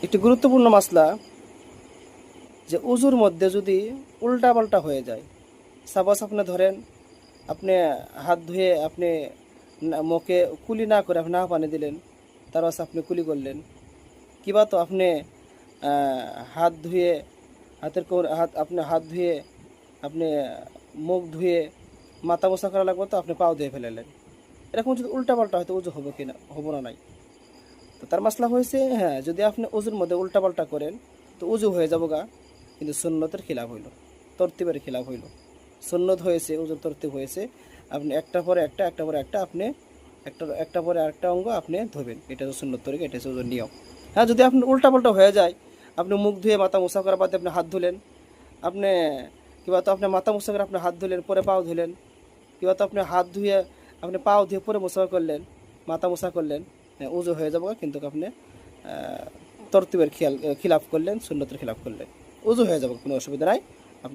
একটি গুরুত্বপূর্ণ মাসলা যে উজুর মধ্যে যদি উল্টা পাল্টা হয়ে যায়। সাপোজ আপনি ধরেন, আপনি হাত ধুয়ে আপনি মুখে কুলি না করে আপনি না পানি দিলেন, তার পাশে আপনি কুলি করলেন, কিবা তো আপনি হাত ধুয়ে আপনি হাত ধুয়ে আপনি মুখ ধুয়ে মাথা মোছা করা লাগবে, তো আপনি পাও ধুয়ে ফেলালেন। এরকম যদি উল্টা পাল্টা হয়তো উজু হবো কিনা, হবো না নাই। তো তার মাসলা হয়েছে, হ্যাঁ, যদি আপনি উজুর মধ্যে উল্টা পাল্টা করেন তো উজু হয়ে যাবো গা, কিন্তু সুন্নতের খিলাফ হইল, তরতিবের খিলাফ হইল। সুন্নত হয়েছে, উজুর তরতিব হয়েছে, আপনি একটা পরে একটা, একটা পরে একটা, আপনি একটা পরে আরেকটা অঙ্গ আপনি ধোবেন। এটা হচ্ছে সুন্নত তরিকা, এটা হচ্ছে উজুর নিয়ম। হ্যাঁ, যদি আপনি উল্টা পাল্টা হয়ে যায়, আপনি মুখ ধুয়ে মাথা মোছা করার বাদে আপনি হাত ধুলেন, আপনি কিংবা তো আপনি মাথা মোছা করে আপনি হাত ধুলেন, পরে পাও ধুলেন, কিংবা তো আপনি হাত ধুয়ে আপনি পাও ধুয়ে পরে মোছা করলেন, মাথা মোছা করলেন, হ্যাঁ, উজু হয়ে যাবো, কিন্তু আপনি তরতিবের খিলাফ করলেন, সুন্নতের খিলাফ করলেন, উজু হয়ে যাবে, কোনো অসুবিধা নাই।